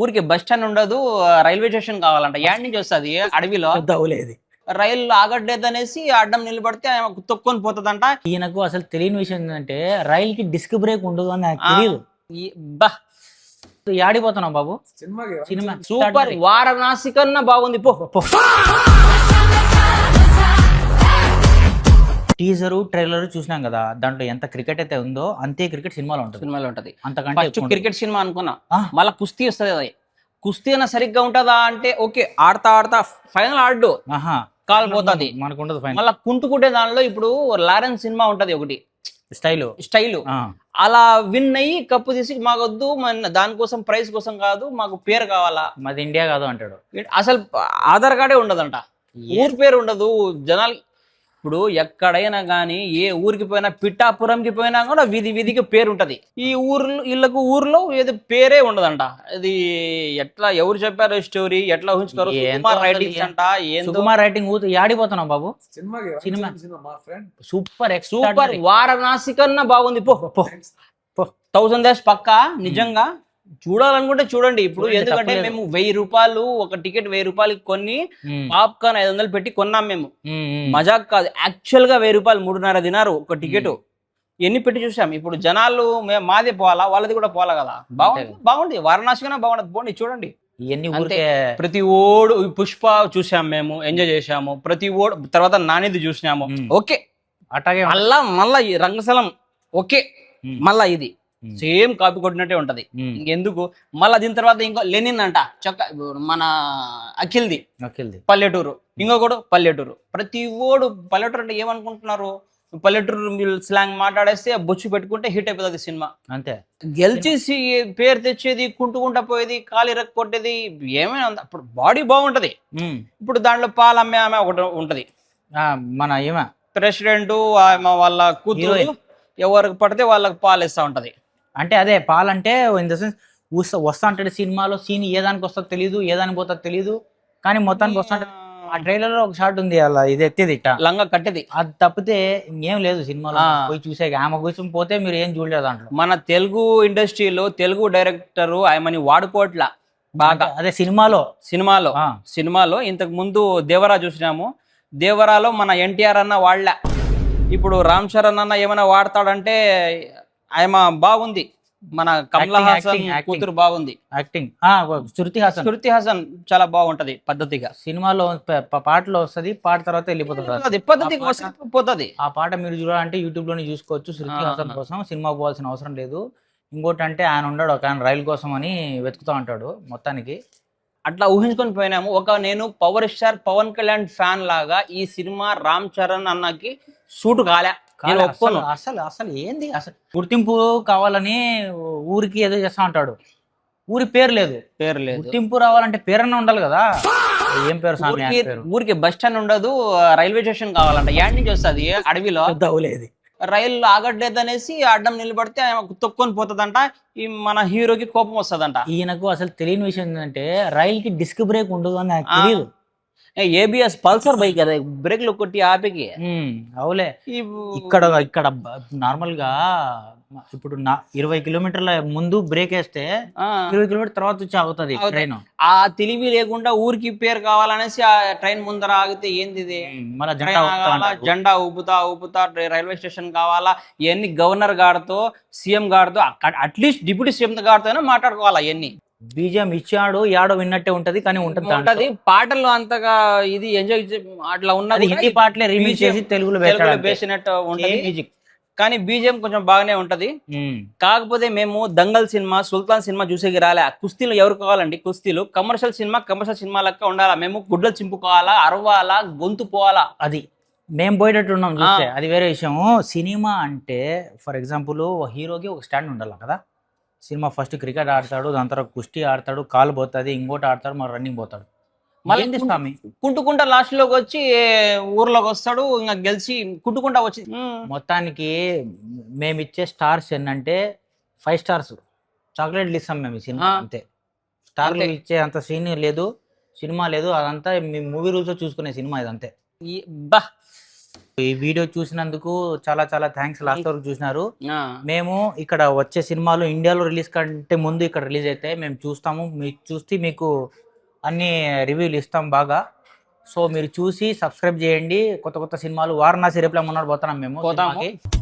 ఊరికి bus stand ఉండదు, railway station కావాలంట. యాడ్ నుంచి వస్తుంది అడవిలో అవులేదు. రైలు ఆగట్లేదనేసి అడ్డం నిలబడితే ఆమె తొక్కొని పోతుందంట. ఈయనకు అసలు తెలియని విషయం ఏంటంటే రైల్ కి డిస్క్ బ్రేక్ ఉండదు అని నాకు తెలియదు. బా ఆడిపోతున్నావు బాబు. సినిమా సూపర్, వారణాసి కన్నా బాగుంది. పో టీజరు ట్రైలర్ చూసినాం కదా, దాంట్లో ఎంత క్రికెట్ అయితే ఉందో అంతే క్రికెట్ సినిమాలో ఉంటుంది. సినిమాలో ఉంటది. అంతకంటే ఫస్ట్ ఎక్కువ ఉండదు. క్రికెట్ సినిమా అనుకున్నా, మళ్ళీ కుస్తీ వస్తుంది. అది కుస్తీ అయినా సరిగ్గా ఉంటుందా అంటే ఓకే, ఆడతా ఆడతా ఫైనల్ ఆడు ఆహా కాలిపోతుంది. మనకు ఉండదు ఫైనల్. మళ్ళీ కుంటుకుంటే దానిలో ఇప్పుడు లారెన్స్ సినిమా ఉంటది ఒకటి, స్టైలు అలా విన్ అయ్యి కప్పు తీసి మాకొద్దు, మన దానికోసం ప్రైజ్ కోసం కాదు, మాకు పేరు కావాలా, మాది ఇండియా కాదు అంటాడు. అసలు ఆధార్ కార్డే ఉండదంట, ఊరి పేరు ఉండదు. జనాలు ఇప్పుడు ఎక్కడైనా కానీ ఏ ఊరికి పోయినా, పిఠాపురంకి పోయినా కూడా వీధి వీధికి పేరు ఉంటది. ఈ వీళ్ళకు ఊర్లో ఏదో పేరే ఉండదంట. అది ఎట్లా, ఎవరు చెప్పారు స్టోరీ, ఎట్లా ఊహించుకోరు? సుకుమార్ రైటింగ్స్ అంట. సుకుమార్ రైటింగ్ ఆడిపోతున్నావు బాబు. సినిమా సూపర్ సూపర్, వారణాసి కన్నా బాగుంది. పో 1000 days పక్కా. నిజంగా చూడాలనుకుంటే చూడండి ఇప్పుడు. ఎందుకంటే మేము 1000 రూపాయలు ఒక టికెట్, 1000 రూపాయలకి కొన్ని పాప్కార్న్ 500 పెట్టి కొన్నాం మేము. మజాక్ కాదు, యాక్చువల్ గా 1000 రూపాయలు 3.5 దినారు ఒక టికెట్. ఎన్ని పెట్టి చూసాం. ఇప్పుడు జనాలు మాదే పోవాలా, వాళ్ళది కూడా పోవాలా కదా. బాగుంది వారణాసి కన్నా బాగుండదు. పోండి చూడండి. ప్రతి ఓడు పుష్ప చూసాం మేము, ఎంజాయ్ చేసాము. ప్రతి ఓడు తర్వాత నానిది చూసినాము, ఓకే. అట్లాగే మళ్ళా ఈ రంగస్థలం ఓకే, మళ్ళా ఇది సేమ్ కాపీ కొట్టినట్టే ఉంటది. ఇంకెందుకు మళ్ళా దీని తర్వాత ఇంకో లెనిన్ అంట, మన అఖిల్ది పల్లెటూరు, ఇంకొకడు పల్లెటూరు. ప్రతి ఓడు పల్లెటూరు అంటే ఏమనుకుంటున్నారు? పల్లెటూరు స్లాంగ్ మాట్లాడేస్తే బొచ్చు పెట్టుకుంటే హిట్ అయిపోతుంది సినిమా. అంతే. గెలిచేసి పేరు తెచ్చేది, కుంటుకుంటా పోయేది, కాలు ఇరక్ కొట్టేది ఏమైనా ఉంది. అప్పుడు బాడీ బాగుంటది. ఇప్పుడు దాంట్లో పాలు అమ్మే ఆమె ఒకటి ఉంటది, మన ఏమా ప్రెసిడెంట్, వాళ్ళ కూతురు ఎవరికి పడితే వాళ్ళకి పాలు ఇస్తా ఉంటది. అంటే అదే పాలంటే ఇన్ ద సెన్స్ వస్తా అంటాడు సినిమాలో. సీన్ ఏ దానికి వస్తుందో తెలియదు, ఏ దానికి పోతుందో తెలియదు, కానీ మొత్తానికి వస్తా. ఆ ట్రైలర్ లో ఒక షాట్ ఉంది, అలా ఇది ఎత్తేది ఇట్ట లంగా కట్టేది. అది తప్పితే ఇంకేం లేదు సినిమాలో. పోయి చూసే ఆమె కోసం పోతే మీరు ఏం చూడలేదు దాంట్లో. మన తెలుగు ఇండస్ట్రీలో తెలుగు డైరెక్టర్ ఆమెని వాడుకోవట్లా బాగా. అదే సినిమాలో ఇంతకు ముందు దేవరా చూసినాము. దేవరాలో మన ఎన్టీఆర్ అన్న వాళ్ళ, ఇప్పుడు రామ్ చరణ్ అన్న ఏమైనా వాడతాడంటే ఆమె బాగుంది. మన కమలా హాసన్ కూతురు బాగుంది యాక్టింగ్. శృతి హాసన్ చాలా బాగుంటది పద్ధతిగా. సినిమాలో పాటలో వస్తుంది, పాట తర్వాత వెళ్ళిపోతుంది, పద్ధతిగా పోతుంది. ఆ పాట మీరు చూడాలంటే యూట్యూబ్ లోనే చూసుకోవచ్చు. శృతి హాసన్ కోసం సినిమా పోవాల్సిన అవసరం లేదు. ఇంకోటి అంటే ఆయన ఉన్నాడు ఒక ఆయన రైలు కోసం అని వెతుకుతా ఉంటాడు. మొత్తానికి అట్లా ఊహించుకొని పోయినాము. నేను power star Pawan Kalyan fan లాగా ఈ సినిమా రామ్ చరణ్ అన్నకి సూటు కాలే. అసలు ఏంది, అసలు గుర్తింపు కావాలని ఊరికి ఏదో చేస్తా ఉంటాడు. ఊరి పేరు లేదు. గుర్తింపు రావాలంటే పేరన్నా ఉండాలి కదా. ఏం పేరు స్వామి? ఊరికి బస్ స్టాండ్ ఉండదు, రైల్వే స్టేషన్ కావాలంట. యాడ్ నుంచి వస్తుంది అడవిలో. రైలు ఆగట్లేదనేసి అడ్డం నిలబడితే ఆమె తొక్కొని పోతుందంట. ఈ మన హీరోకి కోపం వస్తుందంట. ఈయనకు అసలు తెలియని విషయం ఏంటంటే రైల్ కి డిస్క్ బ్రేక్ ఉండదు అని నాకు తెలియదు. ఏబిఎస్ పల్సర్ బైక్ కదా, బ్రేక్లు కొట్టి ఆపేకి. అవులే. ఇక్కడ నార్మల్ గా ఇప్పుడు 20 కిలోమీటర్ల ముందు బ్రేక్ వేస్తే 20 కిలోమీటర్ తర్వాత వచ్చి ఆగుతుంది ట్రైన్. ఆ తెలివి లేకుండా ఊరికి పేరు కావాలనేసి ఆ ట్రైన్ ముందర ఆగితే ఏంది ఇది? జెండా ఊపుతా రైల్వే స్టేషన్ కావాలా? ఇవన్నీ గవర్నర్ గారితో, సీఎం గారితో, అట్లీస్ట్ డిప్యూటీ సీఎం గారితోనే మాట్లాడుకోవాలా. ఇవన్నీ బీజం ఇచ్చాడు యాడో విన్నట్టే ఉంటది, కానీ ఉంటది. పాటల్లో అంతగా ఇది ఎంజాయ్ అట్లా ఉన్నది. హిందీ పాటలే రీమిక్స్ చేసి తెలుగులో వేసినట్టు ఉంటది మ్యూజిక్, కానీ బీజం కొంచెం బాగానే ఉంటది. కాకపోతే మేము దంగల్ సినిమా, సుల్తాన్ సినిమా చూసేకి రాలే. కుస్తీలు ఎవరు కావాలండి? కుస్తీలు కమర్షియల్ సినిమా లెక్క ఉండాలా. మేము గుడ్డలు చింపుకోవాలా, అరవాలా, గొంతు పోవాలా. అది మేము పోయేటట్టు ఉన్నాం చూస్తే, అది వేరే విషయం. సినిమా అంటే ఫర్ ఎగ్జాంపుల్ హీరోకి ఒక స్టాండ్ ఉండాలి కదా. సినిమా ఫస్ట్ క్రికెట్ ఆడతాడు, దాని తర్వాత కుస్తీ ఆడతాడు, కాలు పోతుంది, ఇంకోటి ఆడతాడు, మరి రన్నింగ్ పోతాడు. మళ్ళీ స్వామి కుంటుకుంటా లాస్ట్ లోకి వచ్చి ఊర్లోకి వస్తాడు, ఇంకా గెలిచి కుంటుకుంటా వచ్చి. మొత్తానికి మేము ఇచ్చే స్టార్స్ ఏంటంటే 5 స్టార్స్ చాక్లెట్లు ఇస్తాం మేము ఈ సినిమా. అంతే, స్టార్లు ఇచ్చే అంత సీన్ లేదు, సినిమా లేదు. అదంతా మీ మూవీ రూల్స్ చూసుకునే సినిమా ఇదంతే. ఈ వీడియో చూసినందుకు చాలా చాలా థ్యాంక్స్. లాస్ట్ వరకు చూసినారు. ఆ, మేము ఇక్కడ వచ్చే సినిమాలు ఇండియాలో రిలీజ్ కంటే ముందు ఇక్కడ రిలీజ్ అయితే మేము చూస్తాము. మీకు చూస్తే మీకు అన్ని రివ్యూలు ఇస్తాం బాగా. సో మీరు చూసి సబ్స్క్రైబ్ చేయండి. కొత్త కొత్త సినిమాలు వారణాసి రేపులో మొన్నటి పోతున్నాం మేము పోతాము. సినిమాకి.